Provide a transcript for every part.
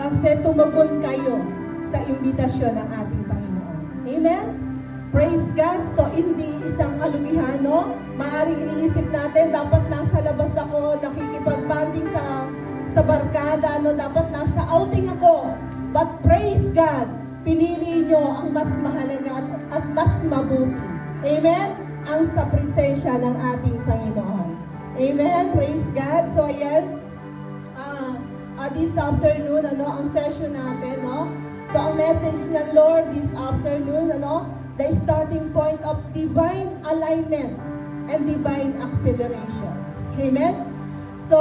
kasi tumugon kayo sa imbitasyon ng ating Panginoon. Amen? Praise God. So, hindi isang kalugihan, no? Maaaring iniisip natin, dapat nasa labas ako, nakikipag-banding sa barkada, no? Dapat nasa outing ako. But praise God, pinili nyo ang mas mahalaga at mas mabuti. Amen? Ang sa presensya ng ating Panginoon. Amen? Praise God. So, ayan. This afternoon, ang session natin, no? So, ang message ng Lord this afternoon, the starting point of divine alignment and divine acceleration. Amen? So,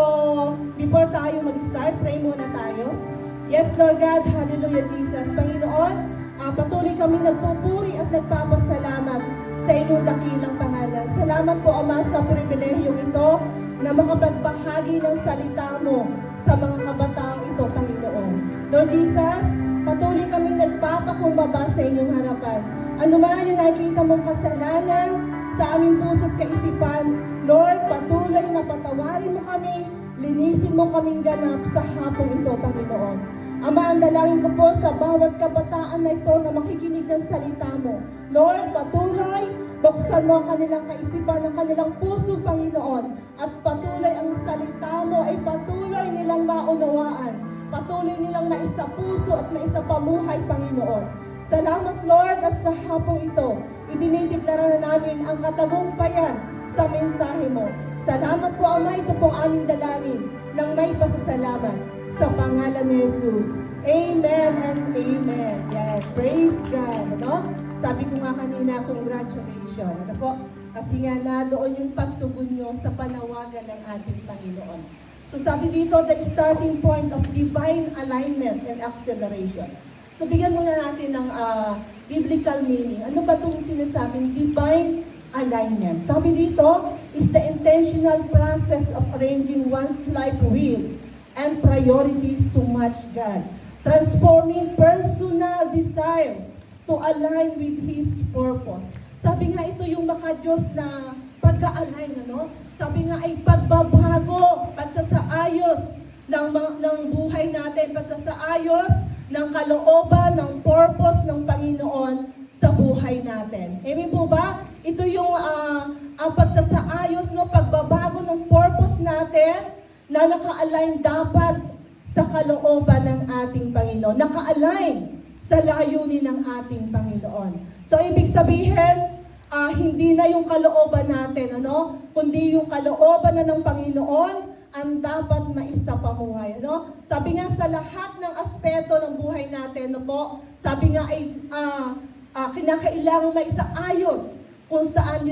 before tayo mag-start, pray muna tayo. Yes, Lord God, hallelujah, Jesus. Panginoon, patuloy kami nagpupuri at nagpapasalamat sa inyong dakilang pangalan. Salamat po, Ama, sa pribilehiyong ito na makapagbahagi ng salita mo sa mga kabataang ito, Panginoon. Lord Jesus, patuloy kami nagpapakumbaba sa inyong harapan. Ano man yung nakikita mong kasalanan sa aming puso't kaisipan, Lord, patuloy na patawarin mo kami, linisin mo kaming ganap sa hapong ito, Panginoon. Ama, ang dalangin ko po sa bawat kabataan na ito na makikinig ng salita mo. Lord, patuloy, buksan mo ang kanilang kaisipan, ang kanilang puso, Panginoon. At patuloy ang salita mo ay patuloy nilang maunawaan. Patuloy nilang maisapuso at maisapamuhay, Panginoon. Salamat, Lord, at sa hapong ito, idinideklara na namin ang katagumpayan sa mensahe mo. Salamat po, Ama, ito pong aming dalangin ng may pasasalamat sa pangalan ni Jesus. Amen and amen. Yan. Praise God. Sabi ko nga kanina, congratulations. Kasi nga na doon yung pagtugon nyo sa panawagan ng ating Panginoon. So sabi dito, the starting point of divine alignment and acceleration. So bigyan muna natin ng biblical meaning. Ano ba itong sinasabing divine alignment? Sabi dito, is the intentional process of arranging one's life will and priorities to match God, transforming personal desires to align with His purpose. Sabi nga ito yung maka-Diyos na pagka-align, Sabi nga ay pagbabago, pagsasaayos ng buhay natin, pagsasaayos ng kalooban, ng purpose ng Panginoon sa buhay natin. Amen po ba? Ito yung ang pagsasaayos, pagbabago ng purpose natin na naka-align dapat sa kalooban ng ating Panginoon. Naka-align sa layunin ng ating Panginoon. So, ibig sabihin, hindi na yung kalooban natin, kundi yung kalooban na ng Panginoon ang dapat maisapamuhay. Sabi nga sa lahat ng aspeto ng buhay natin, sabi nga ay kinakailangan maisaayos kung saan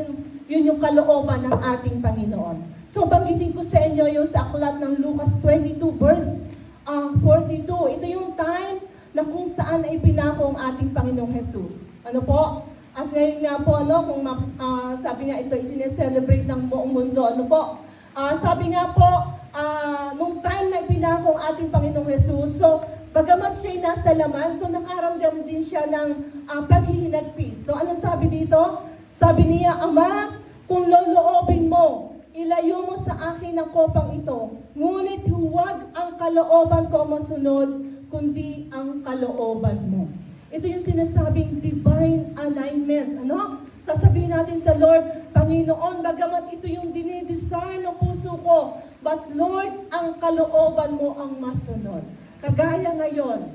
yun yung kalooban ng ating Panginoon. So, banggitin ko sa inyo yung sa aklat ng Lucas 22 verse 42. Ito yung time na kung saan ay pinako ang ating Panginoong Jesus. At ngayon nga po, kung sabi nga ito, isineselebrate ng buong mundo. Sabi nga po, nung time na ipinako ang ating Panginoong Jesus, so, bagamat siya'y nasa laman, so nakaramdam din siya ng paghihinagpis. So, ano sabi dito? Sabi niya, Ama, kung loloobin mo, ilayo mo sa akin ang kopang ito, ngunit huwag ang kalooban ko masunod, kundi ang kalooban mo. Ito yung sinasabing divine alignment. Sasabihin natin sa Lord, Panginoon, bagamat ito yung dinidesire ng puso ko, but Lord, ang kalooban mo ang masunod. Kagaya ngayon,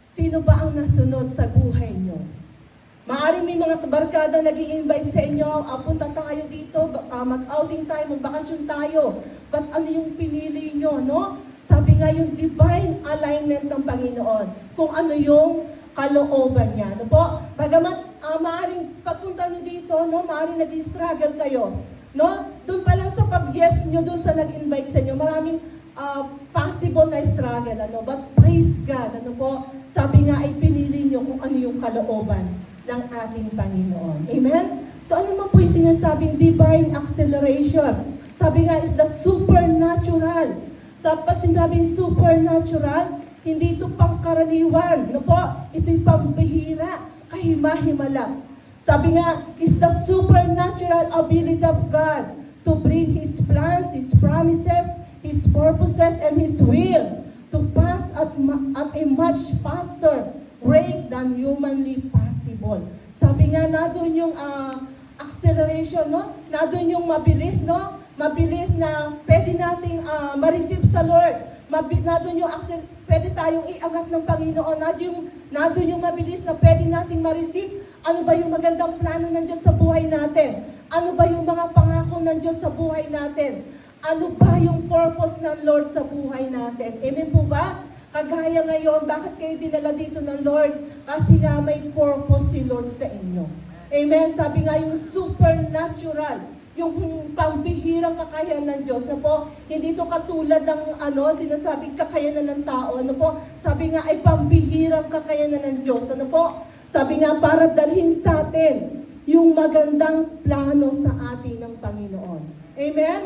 sino ba ang nasunod sa buhay nyo? Maaaring may mga barkada nag-i-invite sa inyo, punta tayo dito, mag-outing tayo, magbakasyon tayo. But ano yung pinili nyo, Sabi nga yung divine alignment ng Panginoon. Kung ano yung kalooban niya. Bagamat maaaring pagpunta nyo dito, maaaring nag-struggle kayo. Doon pa lang sa pag-yes nyo, doon sa nag-invite sa inyo, maraming possible na struggle. But praise God, sabi nga ay pinili nyo kung ano yung kalooban ng ating Panginoon. Amen? So ano man po yung sinasabing divine acceleration? Sabi nga is the supernatural. Sa pag sinabing supernatural, hindi ito pangkaraniwan. Ito'y pambihira, kahima-himala. Sabi nga, is the supernatural ability of God to bring His plans, His promises, His purposes, and His will to pass at a much faster rate than humanly possible. Sabi nga, nandun yung acceleration, no? Nandun yung mabilis, no? Mabilis na pwede nating ma-receive sa Lord. Nandun yung pwede tayong iangat ng Panginoon. Nandun yung mabilis na pwede nating ma-receive. Ano ba yung magandang plano ng Diyos sa buhay natin? Ano ba yung mga pangako ng Diyos sa buhay natin? Ano ba yung purpose ng Lord sa buhay natin? Amen po ba? Kagaya ngayon, bakit kayo dinala dito ng Lord? Kasi nga may purpose si Lord sa inyo. Amen? Sabi nga yung supernatural, yung pambihirang kakayahan ng Diyos, na po, hindi ito katulad ng sinasabing kakayanan ng tao, sabi nga ay pambihirang kakayanan ng Diyos, sabi nga para dalhin sa atin yung magandang plano sa atin ng Panginoon. Amen?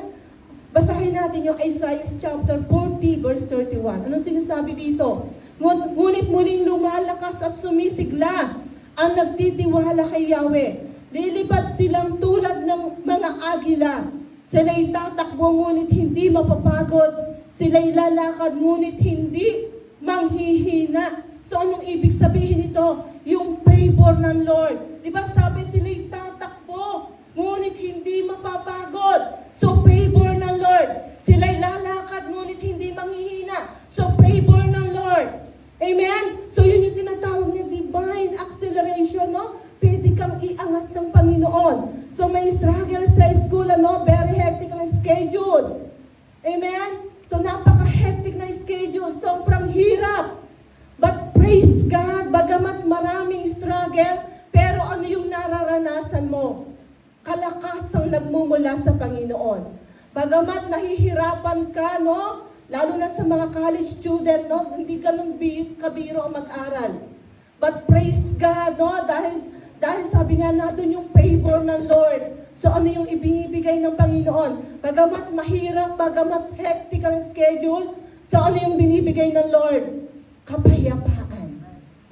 Basahin natin yung Isaiah chapter 40 verse 31. Anong sinasabi dito? Ngunit muling lumalakas at sumisigla ang nagtitiwala kay Yahweh. Lilipad silang tulad ng mga agila. Sila'y tatakbo ngunit hindi mapapagod. Sila'y lalakad ngunit hindi manghihina. So anong ibig sabihin nito? Yung favor ng Lord. Diba sabi sila'y tatakbo ngunit hindi mapapagod. So favor ng Lord. Sila'y lalakad ngunit hindi manghihina. So favor ng Lord. Amen? So yun yung tinatawag na divine acceleration, no? Pwede kang iangat ng Panginoon. So may struggle sa school, very hectic ang schedule. Amen? So napaka-hectic na schedule. Sobrang hirap. But praise God, bagamat maraming struggle, pero ano yung nararanasan mo? Kalakasang nagmumula sa Panginoon. Bagamat nahihirapan ka, no? Lalo na sa mga college student, no? Hindi ka nung kabiro ang mag-aral. But praise God, no? Dahil sabi nga natin yung favor ng Lord. So ano yung ibinibigay ng Panginoon? Bagamat mahirap, bagamat hectic ang schedule, so ano yung binibigay ng Lord? Kapayapaan.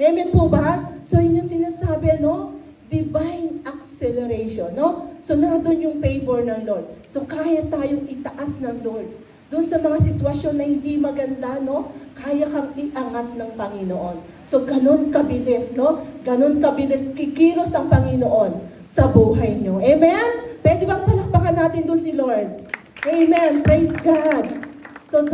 Amen po ba? So yun yung sinasabi, no? Divine acceleration, no? So nandun yung favor ng Lord. So kaya tayong itaas ng Lord. Doon sa mga sitwasyon na hindi maganda, no? Kaya kang iangat ng Panginoon. So, ganun kabilis, no? Ganun kabilis kikilos ang Panginoon sa buhay nyo. Amen? Pwede bang palakpakan natin doon si Lord? Amen. Praise God. So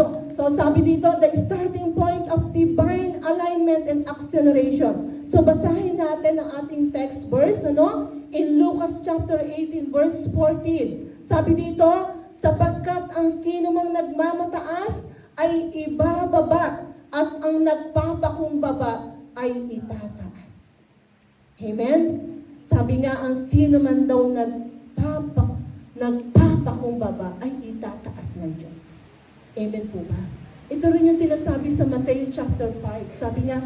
sabi dito, the starting point of divine alignment and acceleration. So, basahin natin ang ating text verse, ano? In Lucas chapter 18, verse 14. Sabi dito, sapagkat ang sino mang nagmamataas ay ibababa at ang nagpapakumbaba ay itataas. Amen? Sabi nga, ang sino man daw nagpapakumbaba ay itataas ng Diyos. Amen po ba? Ito rin yung sinasabi sa Matthew chapter 5. Sabi niya,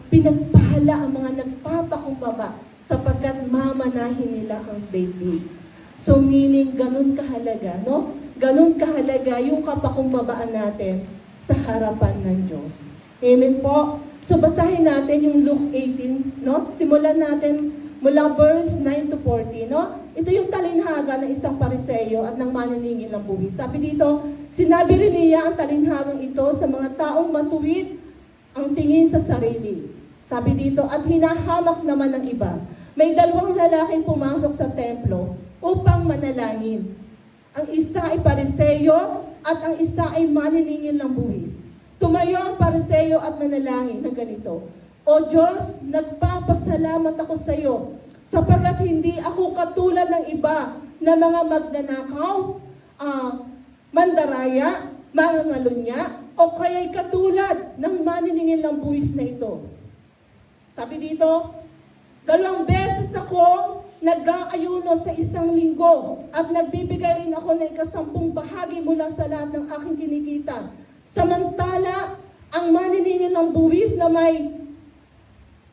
pinagpahala ang mga nagpapakumbaba sapagkat mamanahin nila ang daigdig. So meaning, ganun kahalaga, no? Ganun kahalaga yung kapakumbabaan natin sa harapan ng Diyos. Amen po? So basahin natin yung Luke 18, no? Simulan natin mula verse 9 to 40, no? Ito yung talinhaga ng isang pariseyo at ng maniningil ng buwis. Sabi dito, sinabi rin niya ang talinhagang ito sa mga taong matuwid ang tingin sa sarili. Sabi dito, at hinahamak naman ng iba. May dalawang lalaking pumasok sa templo upang manalangin. Ang isa ay pariseyo at ang isa ay maniningil ng buwis. Tumayo ang pariseyo at nanalangin na ganito, O Diyos, nagpapasalamat ako sa iyo sapagkat hindi ako katulad ng iba na mga magnanakaw, mandaraya, mangangalunya, o kaya'y katulad ng maniningil ng buwis na ito. Sabi dito, 2 beses akong nag-aayuno sa isang linggo at nagbibigay rin ako ng 10% mula sa lahat ng aking kinikita. Samantala, ang maniningil ng buwis na may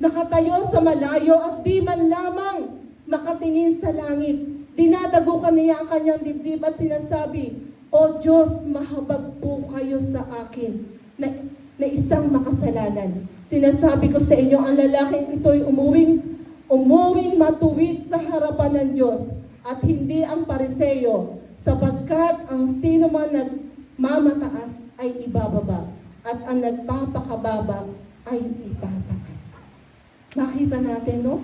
nakatayo sa malayo at di man lamang makatingin sa langit. Dinadagukan niya ang kanyang dibdib at sinasabi, O Diyos, mahabag po kayo sa akin na isang makasalanan. Sinasabi ko sa inyo, ang lalaking ito'y umuwing matuwid sa harapan ng Diyos at hindi ang pariseyo, sapagkat ang sino man nagmamataas ay ibababa at ang nagpapakababa ay itataas. Nakita natin, no?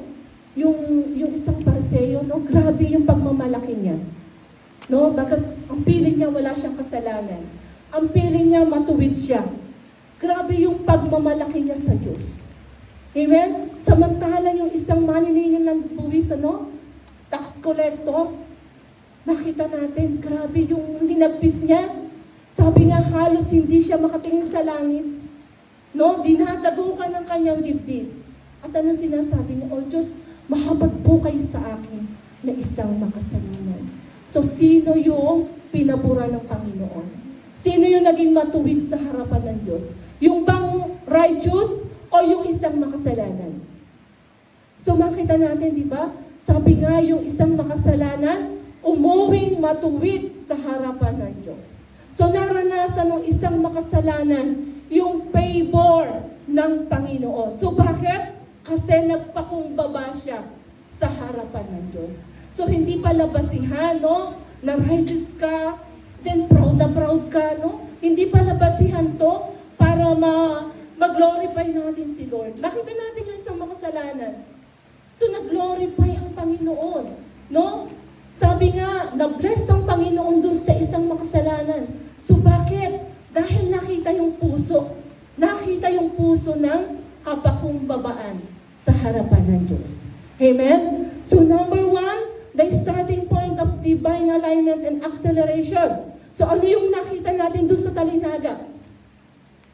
Yung isang Pariseo, no? Grabe yung pagmamalaki niya. No? Bakit ang piling niya wala siyang kasalanan. Ang piling niya matuwid siya. Grabe yung pagmamalaki niya sa Diyos. Amen? Samantalang yung isang maniningil ng buwis, ano? Tax collector, nakita natin, grabe yung hinagpis niya. Sabi nga, halos hindi siya makatingin sa langit. No? Dinadagukan ng kanyang dibdib. At ano sinasabi niya? O Diyos, mahabag po kayo sa akin na isang makasalanan. So, sino yung pinabura ng Panginoon? Sino yung naging matuwid sa harapan ng Diyos? Yung bang righteous o yung isang makasalanan? So, makita natin, di ba? Sabi nga, yung isang makasalanan, umuwing matuwid sa harapan ng Diyos. So, naranasan ng isang makasalanan yung favor ng Panginoon. So, bakit? Kasi nagpakumbaba siya sa harapan ng Diyos. So, hindi pala basihan, no? Na righteous ka, then proud na proud ka, no? Hindi pala basihan to para mag-glorify natin si Lord. Nakita natin yung isang makasalanan. So, nag-glorify ang Panginoon, no? Sabi nga, na-bless ang Panginoon doon sa isang makasalanan. So, bakit? Dahil nakita yung puso. Nakita yung puso ng kapakumbabaan sa harapan ng Diyos. Amen? So, number 1, the starting point of divine alignment and acceleration. So, ano yung nakita natin doon sa talinaga?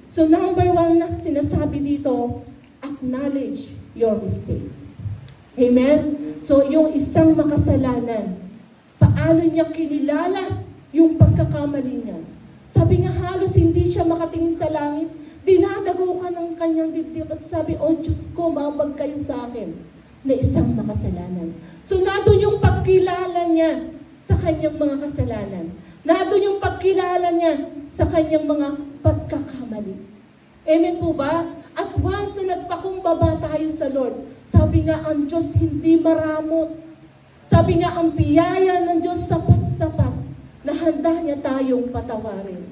So, number 1 na sinasabi dito, acknowledge your mistakes. Amen? So, yung isang makasalanan, paano niya kinilala yung pagkakamali niya? Sabi nga, halos hindi siya makatingin sa langit, dinadagukan ng kanyang dibdib at sabi, O Diyos ko, mabag kayo sa akin na isang makasalanan. So, nandun yung pagkilala niya sa kanyang mga kasalanan. Nandun yung pagkilala niya sa kanyang mga pagkakamali. Amen po ba? At once na nagpakumbaba tayo sa Lord, sabi nga ang Diyos hindi maramot. Sabi nga ang biyaya ng Diyos sapat-sapat na handa niya tayong patawarin.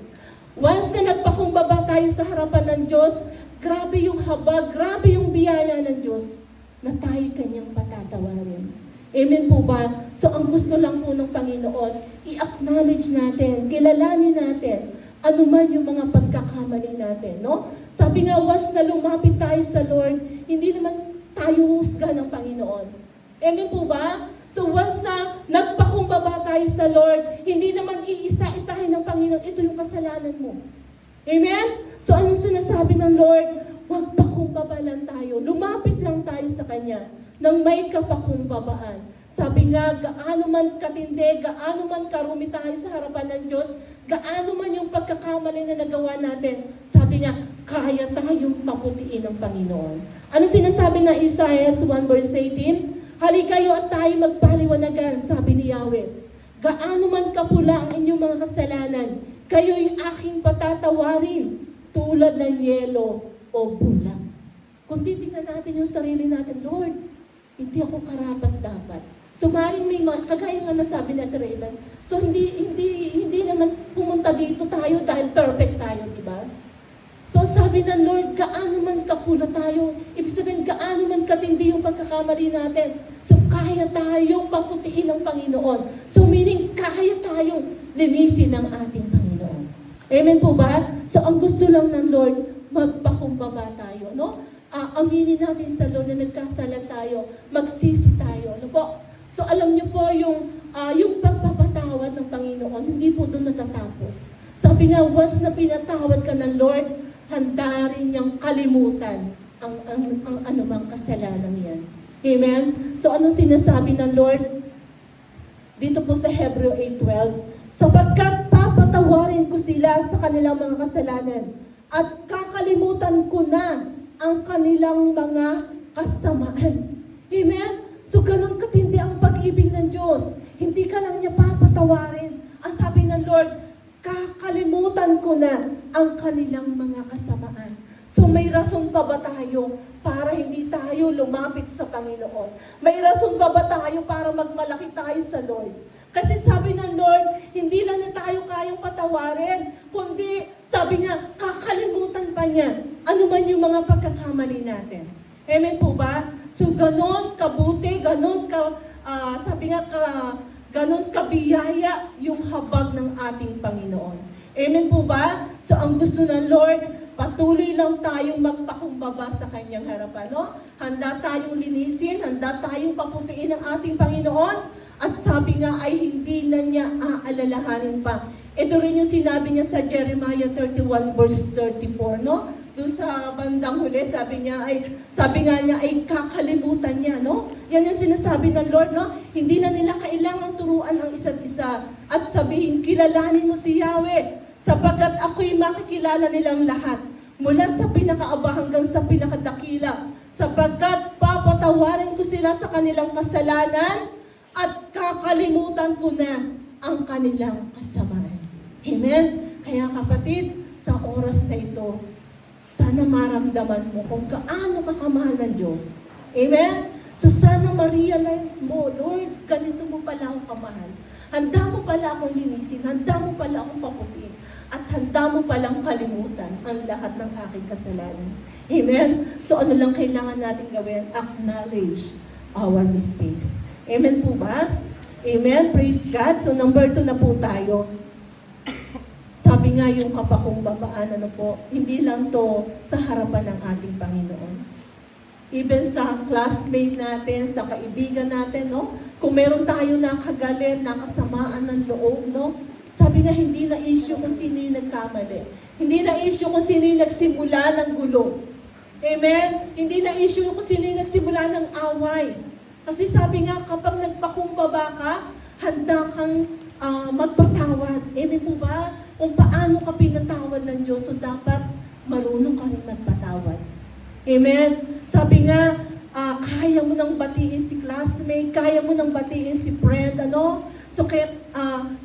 Once na nagpakumbaba tayo sa harapan ng Diyos, grabe yung habag, grabe yung biyaya ng Diyos na tayo kanyang patatawarin. Amen po ba? So ang gusto lang po ng Panginoon, i-acknowledge natin, kilalanin natin, ano man yung mga pagkakamali natin, no? Sabi nga, once na lumapit tayo sa Lord, hindi naman tayo husga ng Panginoon. Amen po ba? So once na nagpakumbaba tayo sa Lord, hindi naman iisa-isahin ng Panginoon, ito yung kasalanan mo. Amen? So anong sinasabi ng Lord? Magpakumbaba lang tayo. Lumapit lang tayo sa Kanya nang may kapakumbabaan. Sabi nga, gaano man katindi, gaano man karumi tayo sa harapan ng Diyos, gaano man yung pagkakamali na nagawa natin, sabi nga, kaya tayong paputiin ng Panginoon. Ano sinasabi na Isaiah 1 verse 18? Halika kayo at tayo magpaliwanagan, sabi ni Yahweh. Gaano man kapula ang inyong mga kasalanan, kayo'y aking patatawarin tulad ng yelo o bulak. Kung titingnan natin yung sarili natin, Lord, hindi ako karapat-dapat. So maring may kagaya nga nasabi ni Raymond, so hindi naman pumunta dito tayo dahil perfect tayo, di ba? So sabi ng Lord, gaano man kapula tayo, ibig sabihin gaano man katindi yung pagkakamali natin, so kaya tayong paputiin ng Panginoon. So meaning, kaya tayong linisin ng ating Panginoon. Amen po ba? So ang gusto lang ng Lord, magpakumbaba tayo, no? Aminin natin sa Lord na nagkasala tayo, magsisi tayo, ano po? So alam niyo po yung pagpapatawad ng Panginoon, hindi po doon natatapos. Sabi nga, once na pinatawad ka ng Lord, handa rin niyang kalimutan ang anumang kasalanan yan. Amen? So anong sinasabi ng Lord? Dito po sa Hebreo 8:12, sapagkat papatawarin ko sila sa kanilang mga kasalanan at kakalimutan ko na ang kanilang mga kasamaan. Amen? So ganun katindi ang pag-ibig ng Diyos. Hindi ka lang niya papatawarin. Ang sabi ng Lord, kakalimutan ko na ang kanilang mga kasamaan. So may rason pa ba tayo para hindi tayo lumapit sa Panginoon? May rason pa ba tayo para magmalaki tayo sa Lord? Kasi sabi ng Lord, hindi lang na tayo kayang patawarin, kundi sabi niya, kakalimutan pa niya ano man yung mga pagkakamali natin. Amen po ba? So ganon kabuti, ganon kabiyaya yung habag ng ating Panginoon. Amen po ba? So ang gusto ng Lord, patuloy lang tayong magpakumbaba sa kanyang harapan. No? Handa tayong linisin, handa tayong paputiin ang ating Panginoon. At sabi nga ay hindi na niya aalalahanin pa. Ito rin yung sinabi niya sa Jeremiah 31 verse 34. No? Doon sa bandang huli, sabi nga niya ay kakalimutan niya. No? Yan yung sinasabi ng Lord. No? Hindi na nila kailangang turuan ang isa't isa. At sabihin, kilalanin mo si Yahweh. Sapagkat ako'y makikilala nilang lahat, mula sa pinakaaba hanggang sa pinakadakila, sapagkat papatawarin ko sila sa kanilang kasalanan at kakalimutan ko na ang kanilang kasamaan. Amen? Kaya kapatid, sa oras na ito, sana maramdaman mo kung gaano ka kamahal ng Diyos. Amen? So sana ma-realize mo, Lord, ganito mo pala ako kamahal. Handa mo pala akong linisin, handa mo pala akong paputin, at handa mo palang kalimutan ang lahat ng aking kasalanan. Amen? So ano lang kailangan natin gawin? Acknowledge our mistakes. Amen po ba? Amen? Praise God. So number 2 na po tayo. Sabi nga yung kapakumbabaan, hindi lang to sa harapan ng ating Panginoon. Even sa classmate natin, sa kaibigan natin, no? Kung meron tayo nakagalit, nakasamaan ng loob, no? Sabi nga, hindi na issue kung sino yung nagkamali. Hindi na issue kung sino yung nagsimula ng gulo. Amen? Hindi na issue kung sino yung nagsimula ng away. Kasi sabi nga, kapag nagpakumbaba ka, handa kang magpatawad. Amen po ba? Kung paano ka pinatawad ng Diyos, so dapat marunong ka rin magpatawad. Amen? Sabi nga, kaya mo nang batiin si classmate, kaya mo nang batiin si friend, So kaya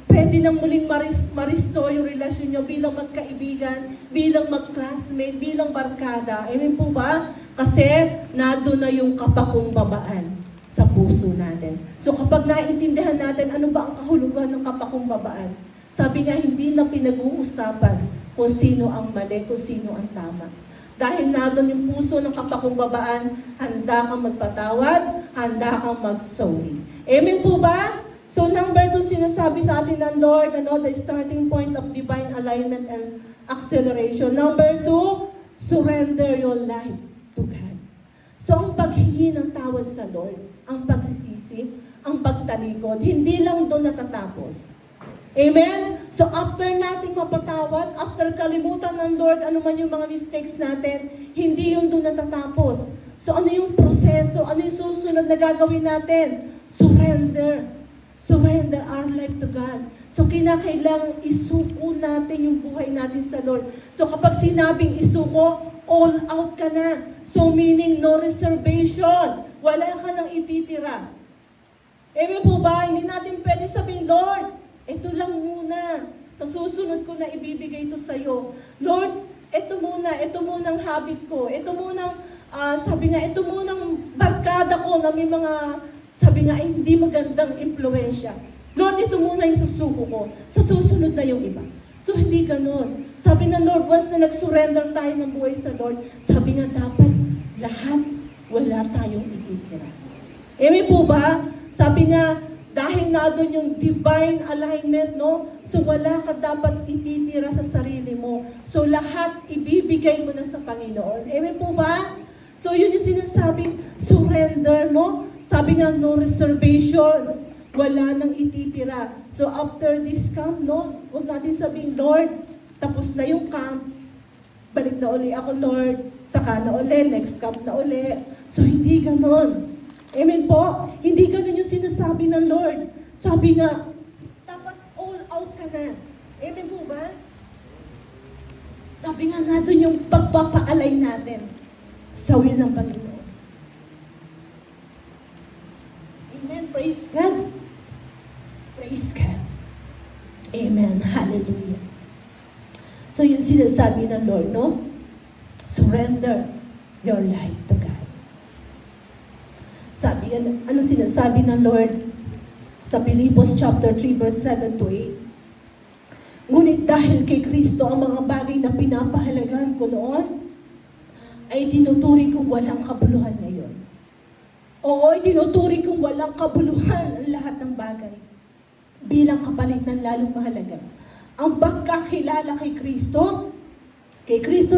pwede nang muling ma-restore yung relasyon nyo bilang magkaibigan, bilang mag-classmate, bilang barkada. Amen po ba? Kasi nado na yung kapakumbabaan sa puso natin. So kapag naintindihan natin ano ba ang kahulugan ng kapakumbabaan, sabi nga hindi na pinag-uusapan kung sino ang mali, kung sino ang tama. Dahil nadon yung puso ng kapakumbabaan, handa kang magpatawad, handa kang mag-sorry. Amen po ba? So number 2, sinasabi sa atin ng Lord, the starting point of divine alignment and acceleration. Number 2, surrender your life to God. So ang paghingi ng tawad sa Lord, ang pagsisisi, ang pagtalikod, hindi lang doon natatapos. Amen? So after nating mapatawad, after kalimutan ng Lord, ano man yung mga mistakes natin, hindi yung doon natatapos. So ano yung proseso? Ano yung susunod na gagawin natin? Surrender. Surrender our life to God. So kinakailangan isuko natin yung buhay natin sa Lord. So kapag sinabing isuko, all out ka na. So meaning no reservation. Wala ka nang ititira. Amen po ba? Hindi natin pwede sabihin, Lord, ito lang muna. Sa susunod ko na ibibigay ito sa'yo. Lord, ito munang habit ko. Ito munang, ito munang barkada ko na may mga, ay hindi magandang impluensya. Lord, ito muna yung susuko ko. Sa susunod na yung iba. So hindi ganon. Sabi ng Lord, once na nag-surrender tayo ng buhay sa Lord, sabi nga dapat lahat wala tayong ititira. Amen po ba? Sabi nga, dahil na doon yung divine alignment, So wala ka dapat ititira sa sarili mo. So lahat ibibigay mo na sa Panginoon. Amen po ba? So yun yung sinasabing surrender, Sabi nga, no reservation. Wala nang ititira. So after this camp, huwag natin sabing, Lord, tapos na yung camp. Balik na uli ako, Lord. Saka na uli, next camp na uli. So hindi ganon. Amen po? Hindi ganun yung sinasabi ng Lord. Sabi nga, dapat all out ka na. Amen po ba? Sabi nga natin yung pagpapaalay natin sa will ng Panginoon. Amen. Praise God. Praise God. Amen. Hallelujah. So yung sinasabi ng Lord, Surrender your life to God. Sabi, ano sinasabi ng Lord sa Filipos chapter 3 verse 7 to 8? Ngunit dahil kay Kristo ang mga bagay na pinapahalagahan ko noon, ay tinuturing kong walang kabuluhan ngayon. Oo, tinuturing kong walang kabuluhan ang lahat ng bagay bilang kapalit ng lalong mahalaga. Ang pagkakilala kay Kristo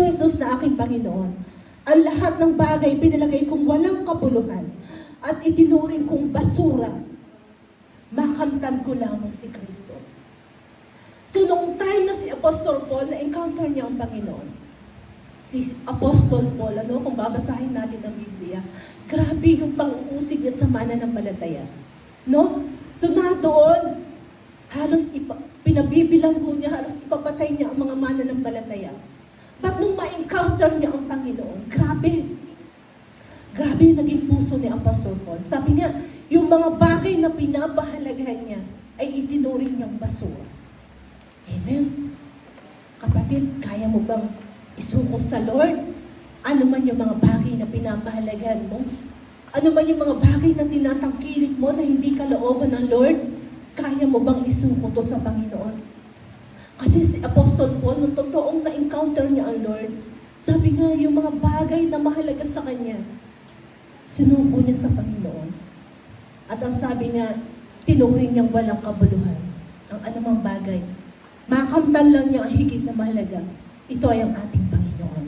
Jesus na aking Panginoon, ang lahat ng bagay pinalagay kong walang kabuluhan at itinuring kong basura, makamtan ko lamang si Kristo. So, noong time na si Apostol Paul, na-encounter niya ang Panginoon. Si Apostol Paul, kung babasahin natin ang Biblia, grabe yung pang-uusig niya sa mananampalataya. No? So, na doon, halos pinabibilanggo niya, halos ipapatay niya ang mga mananampalataya. But nung ma-encounter niya ang Panginoon, grabe yung naging puso ni Apostol Paul. Sabi niya, yung mga bagay na pinapahalagahan niya ay itinuring niyang basura. Amen. Kapatid, kaya mo bang isuko sa Lord? Ano man yung mga bagay na pinapahalagahan mo? Ano man yung mga bagay na tinatangkilik mo na hindi kalooban ng Lord? Kaya mo bang isuko to sa Panginoon? Kasi si Apostol Paul, nung totoong na-encounter niya ang Lord, sabi nga, yung mga bagay na mahalaga sa kanya, sinuko niya sa Panginoon. At ang sabi niya, tinuring niyang walang kabuluhan ang anumang bagay. Makamtan lang niya ang higit na mahalaga. Ito ay ang ating Panginoon.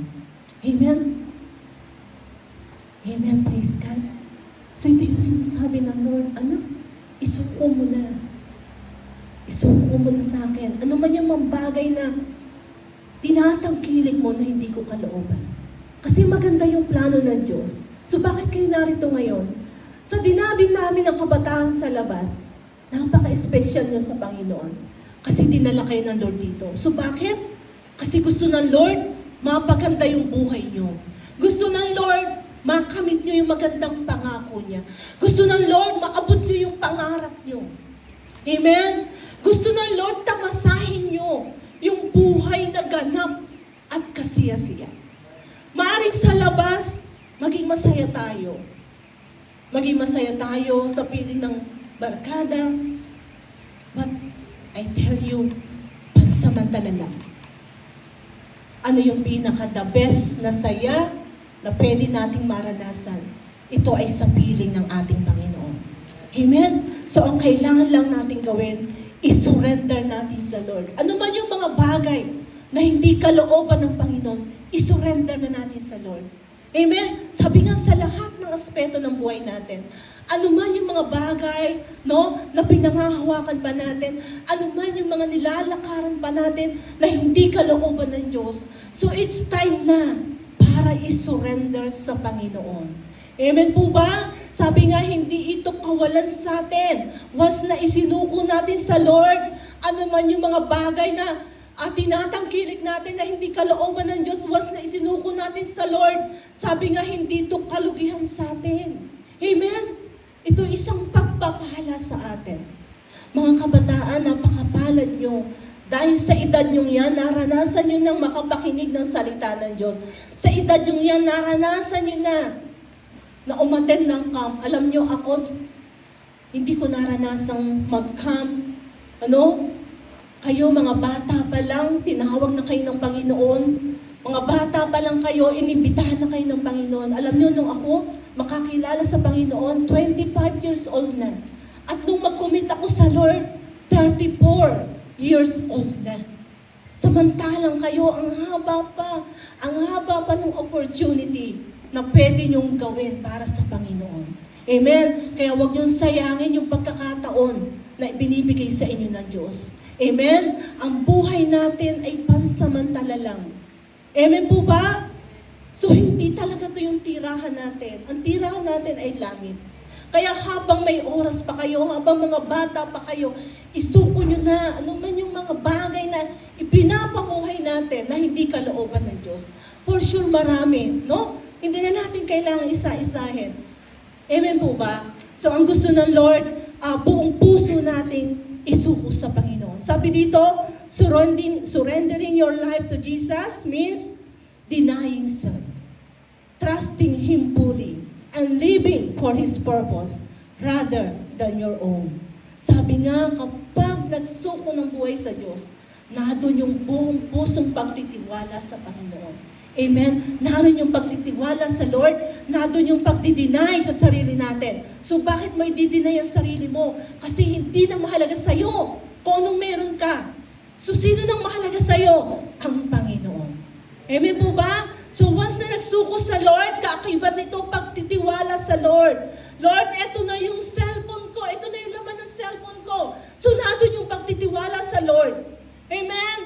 Amen? Amen, praise God. So ito yung sinasabi ng Lord, anak, isuko mo na. Isuko mo na sa akin. Ano man yung mga bagay na tinatangkilik mo na hindi ko kalooban. Kasi maganda yung plano ng Diyos. So bakit kayo narito ngayon? Sa dinabin namin ng kabataan sa labas, napaka-special nyo sa Panginoon. Kasi dinala kayo ng Lord dito. So bakit? Kasi gusto ng Lord, mapaganda yung buhay nyo. Gusto ng Lord, makamit nyo yung magandang pangako niya. Gusto ng Lord, maabot nyo yung pangarap nyo. Amen? Gusto ng Lord, tamasahin nyo yung buhay na ganap at kasiya-siya. Maaring sa labas, maging masaya tayo. Maging masaya tayo sa piling ng barkada. But I tell you, pansamantala lang. Ano yung pinaka-the best na saya na pwede nating maranasan? Ito ay sa piling ng ating Panginoon. Amen? So, ang kailangan lang natin gawin, isurrender natin sa Lord. Ano man yung mga bagay na hindi kalooban ng Panginoon, isurrender na natin sa Lord. Amen? Sabi nga sa lahat ng aspeto ng buhay natin, ano man yung mga bagay, na pinangahawakan pa natin, ano man yung mga nilalakaran pa natin na hindi kalooban ng Diyos. So it's time na para isurrender sa Panginoon. Amen po ba? Sabi nga, hindi ito kawalan sa atin. Was na isinuko natin sa Lord, ano man yung mga bagay na tinatangkilik natin na hindi kalooban ng Diyos, was na isinuko natin sa Lord. Sabi nga, hindi ito kalugihan sa atin. Amen? Ito isang pagpapala sa atin. Mga kabataan, napakapalad nyo. Dahil sa edad nyo yan, naranasan nyo nang makapakinig ng salita ng Diyos. Sa edad nyo yan, naranasan nyo na umattend ng camp. Alam nyo, ako, hindi ko naranasang mag-camp. Kayo, mga bata pa lang, tinawag na kayo ng Panginoon. Mga bata pa lang kayo, inibitahan na kayo ng Panginoon. Alam nyo, nung ako makakilala sa Panginoon, 25 years old na. At nung mag-commit ako sa Lord, 34 years old na. Samantalang kayo, ang haba pa ng opportunity na pwede nyong gawin para sa Panginoon. Amen? Kaya huwag nyong sayangin yung pagkakataon na binibigay sa inyo ng Diyos. Amen? Ang buhay natin ay pansamantala lang. Amen po ba? So, hindi talaga ito yung tirahan natin. Ang tirahan natin ay langit. Kaya habang may oras pa kayo, habang mga bata pa kayo, isuko nyo na ano man yung mga bagay na ipinapamuhay natin na hindi kalooban ng Diyos. For sure, marami, no? Hindi na natin kailangan isa-isahin. Amen po ba? So, ang gusto ng Lord, buong puso natin isuko sa Panginoon. Sabi dito, surrendering your life to Jesus means denying self, trusting Him fully, and living for His purpose rather than your own. Sabi nga, kapag nagsuko ng buhay sa Diyos, nandun yung buong pusong pagtitiwala sa Panginoon. Amen? Naroon yung pagtitiwala sa Lord, nandun yung pagdideny sa sarili natin. So bakit mo i-deny ang sarili mo? Kasi hindi na mahalaga sa'yo kung anong meron ka. So sino nang mahalaga sa'yo? Ang Panginoon. Amen po ba? So once na nagsuko sa Lord, kaakibat nito pagtitiwala sa Lord. Lord, eto na yung cellphone ko, eto na yung laman ng cellphone ko. So nandun yung pagtitiwala sa Lord. Amen?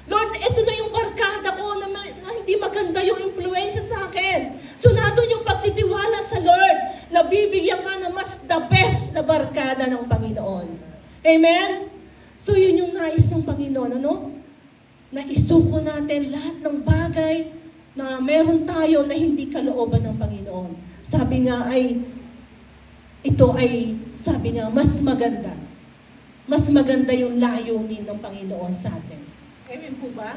Lord, eto na yung barkada ko na hindi maganda yung influensya sa akin. So nandun yung pagtitiwala sa Lord na bibigyan ka na mas the best na barkada ng Panginoon. Amen? So yun yung nais ng Panginoon, ano? Na isuko natin lahat ng bagay na meron tayo na hindi kalooban ng Panginoon. Sabi nga ay, sabi nga, mas maganda. Mas maganda yung layunin ng Panginoon sa atin. Amen po ba?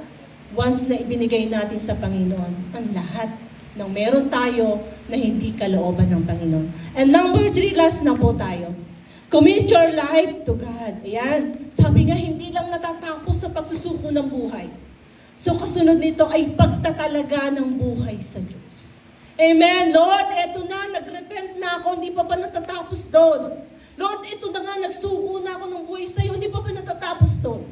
Once na ibinigay natin sa Panginoon ang lahat ng meron tayo na hindi kalooban ng Panginoon. And number 3, last na po tayo. Commit your life to God. Ayan. Sabi nga, hindi lang natatapos sa pagsusuko ng buhay. So kasunod nito ay pagtatalaga ng buhay sa Diyos. Amen. Lord, eto na, nagrepent na ako, hindi pa ba natatapos doon? Lord, eto na nga, nagsuko na ako ng buhay sa iyo, hindi pa ba natatapos doon?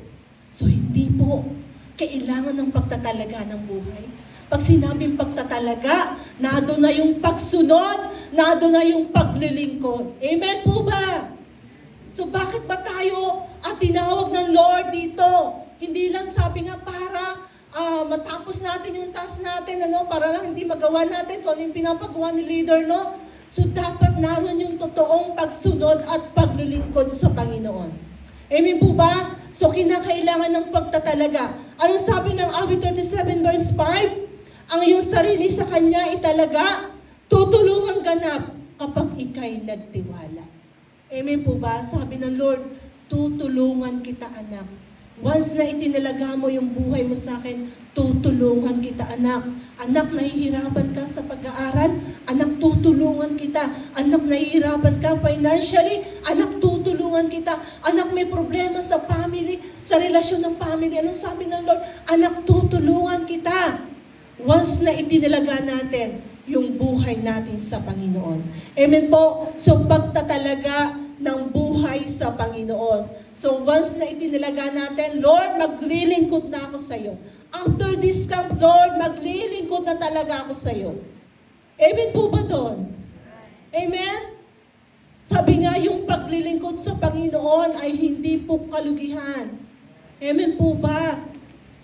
So hindi po kailangan ng pagtatalaga ng buhay. Pag sinabing pagtatalaga, nado na yung pagsunod, nado na yung paglilingkod. Amen po ba? So bakit ba tayo tinawag ng Lord dito? Hindi lang sabi nga para matapos natin yung task natin, para lang hindi magawa natin kung ano yung pinapagawa ni leader, no? So dapat naroon yung totoong pagsunod at paglilingkod sa Panginoon. Amen po ba? So kinakailangan ng pagtatalaga. Anong sabi ng awit 37 verse 5? Ang iyong sarili sa Kanya italaga, tutulungan ganap kapag ika'y nagtiwala. Amen po ba? Sabi ng Lord, tutulungan kita anak. Once na itinalaga mo yung buhay mo sa akin, tutulungan kita anak. Anak, nahihirapan ka sa pag-aaral, anak, tutulungan kita. Anak, nahihirapan ka financially, anak, tutulungan kita. Anak, may problema sa family, sa relasyon ng family. Anong sabi ng Lord? Anak, tutulungan kita. Once na itinalaga natin yung buhay natin sa Panginoon. Amen po? So, pagtatalaga ng buhay sa Panginoon. So once na itinalaga natin, Lord, maglilingkod na ako sa iyo. After this camp, Lord, maglilingkod na talaga ako sa iyo. Amen po ba doon? Amen? Sabi nga, yung paglilingkod sa Panginoon ay hindi po kalugihan. Amen po ba?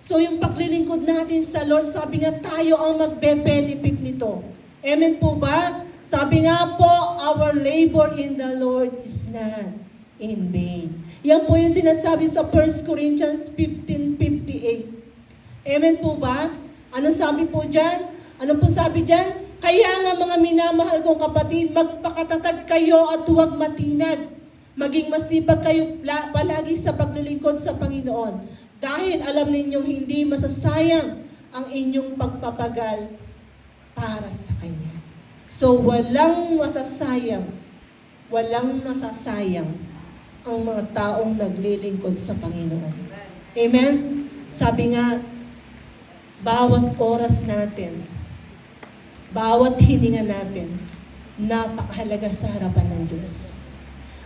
So yung paglilingkod natin sa Lord, sabi nga tayo ang magbe-benefit nito. Amen po ba? Sabi nga po, our labor in the Lord is not in vain. Yan po yung sinasabi sa 1 Corinthians 15:58. Amen po ba? Ano sabi po dyan? Ano po sabi dyan? Kaya nga mga minamahal kong kapatid, magpakatatag kayo at huwag matinag. Maging masipag kayo palagi sa paglilingkod sa Panginoon. Dahil alam ninyo hindi masasayang ang inyong pagpapagal para sa Kanya. So, walang masasayang ang mga taong naglilingkod sa Panginoon. Amen? Sabi nga, bawat oras natin, bawat hininga natin, napakahalaga sa harapan ng Diyos.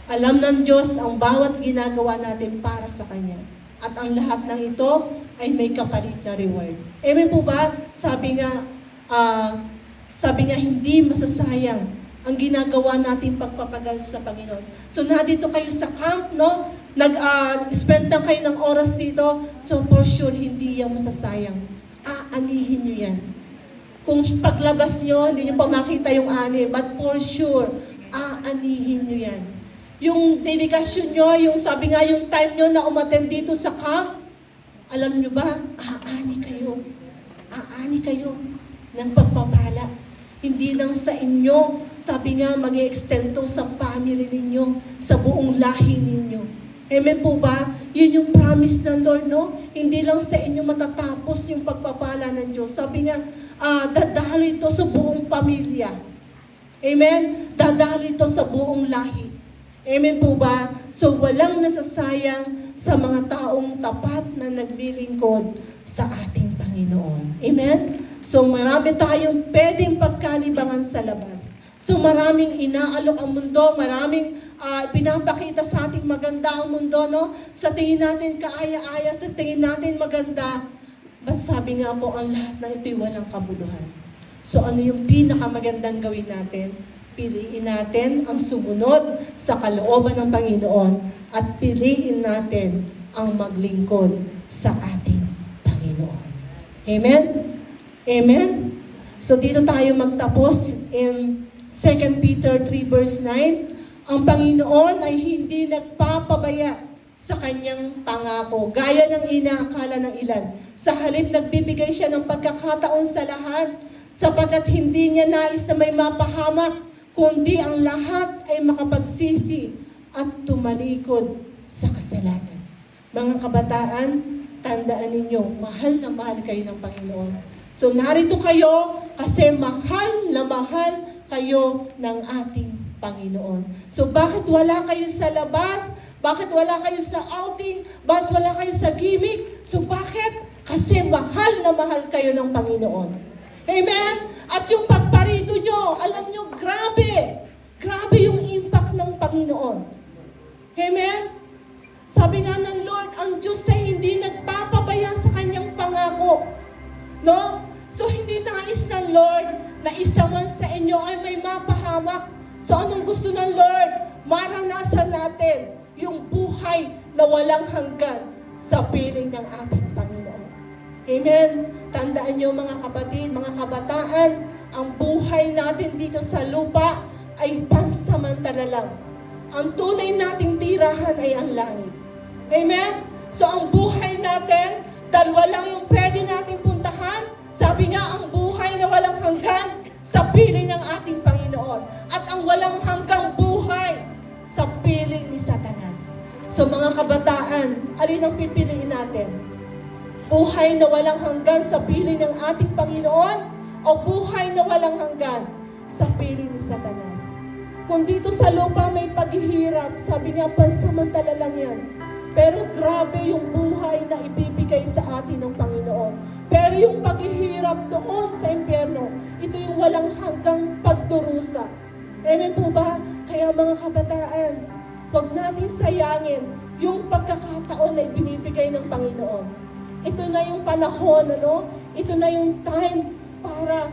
Alam ng Diyos ang bawat ginagawa natin para sa Kanya. At ang lahat ng ito ay may kapalit na reward. Amen po ba? Sabi nga, hindi masasayang ang ginagawa natin pagpapagal sa Panginoon. So, nandito kayo sa camp, no? Nag-spend lang kayo ng oras dito. So, for sure, hindi yan masasayang. Aanihin nyo yan. Kung paglabas nyo, hindi nyo pa makita yung ani, but for sure, aanihin nyo yan. Yung dedikasyon nyo, yung sabi nga yung time nyo na umattend dito sa camp, alam nyo ba, aani kayo ng pagpapala. Hindi lang sa inyo, sabi nga, mag-i-extend to sa family ninyo, sa buong lahi ninyo. Amen po ba? Yun yung promise ng Lord, no? Hindi lang sa inyo matatapos yung pagpapala ng Diyos. Sabi nga, dadalo ito sa buong pamilya. Amen? Dadalo ito sa buong lahi. Amen po ba? So walang nasasayang sa mga taong tapat na naglilingkod sa ating Panginoon. Amen? So marami tayong pwedeng pagkalibangan sa labas. So maraming inaalok ang mundo, maraming pinapakita sa ating maganda ang mundo, no? Sa tingin natin kaaya-aya, sa tingin natin maganda. But sabi nga po, ang lahat ng ito'y walang kabuluhan. So ano yung pinakamagandang gawin natin? Piliin natin ang sumunod sa kalooban ng Panginoon at piliin natin ang maglingkod sa ating Panginoon. Amen? Amen? So dito tayo magtapos in 2 Peter 3 verse 9, ang Panginoon ay hindi nagpapabaya sa kanyang pangako, gaya ng inaakala ng ilan. Sa halip nagbibigay siya ng pagkakataon sa lahat, sapagkat hindi niya nais na may mapahamak, kundi ang lahat ay makapagsisi at tumalikod sa kasalanan. Mga kabataan, tandaan ninyo, mahal na mahal kayo ng Panginoon. So narito kayo kasi mahal na mahal kayo ng ating Panginoon. So bakit wala kayo sa labas? Bakit wala kayo sa outing? Bakit wala kayo sa gimmick? So bakit? Kasi mahal na mahal kayo ng Panginoon. Amen? At yung pagparito nyo, alam nyo, grabe. Grabe yung impact ng Panginoon. Amen? Sabi nga ng Lord, ang Diyos ay hindi nagpapabaya sa kanyang pangako. No? So, hindi nais ng Lord na isa man sa inyo ay may mapahamak. So, anong gusto ng Lord? Maranasan natin yung buhay na walang hanggan sa piling ng ating Panginoon. Amen? Tandaan nyo mga kapatid, mga kabataan, ang buhay natin dito sa lupa ay pansamantala lang. Ang tunay nating tirahan ay ang langit. Amen? So, ang buhay natin, dalawa lang yung pwede nating puntahan. Sabi nga, ang buhay na walang hanggan sa piling ng ating Panginoon. At ang walang hanggang buhay sa piling ni Satanas. So mga kabataan, alin ang pipiliin natin? Buhay na walang hanggan sa piling ng ating Panginoon o buhay na walang hanggan sa piling ni Satanas? Kung dito sa lupa may paghihirap, sabi nga, pansamantala lang yan. Pero grabe yung buhay na ibibigay sa atin ng Panginoon. Pero yung paghihirap doon sa impyerno, ito yung walang hanggang pagdurusa. Amen po ba? Kaya mga kabataan, huwag natin sayangin yung pagkakataon na ibinibigay ng Panginoon. Ito na yung panahon, ano? Ito na yung time para,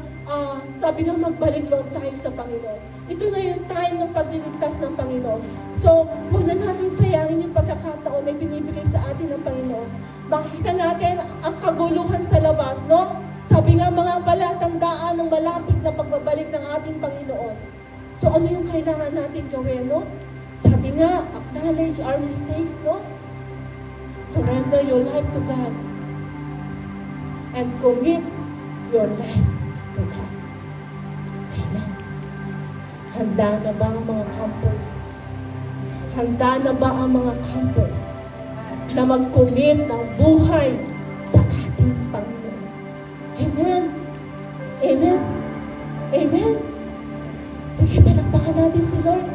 sabi nga, magbalik loob tayo sa Panginoon. Ito na yung time ng pagliligtas ng Panginoon. So, huwag na natin sayangin yung pagkakataon na binibigay sa atin ng Panginoon. Makikita natin ang kaguluhan sa labas, no? Sabi nga, mga palatandaan ng malapit na pagbabalik ng ating Panginoon. So, ano yung kailangan natin gawin, no? Sabi nga, acknowledge our mistakes, no? Surrender your life to God. And commit your life to God. Amen. Handa na ba ang mga campers? Handa na ba ang mga campers na mag-commit ng buhay sa ating Panginoon? Amen. Amen. Amen. Sige, palakpakan natin si Lord.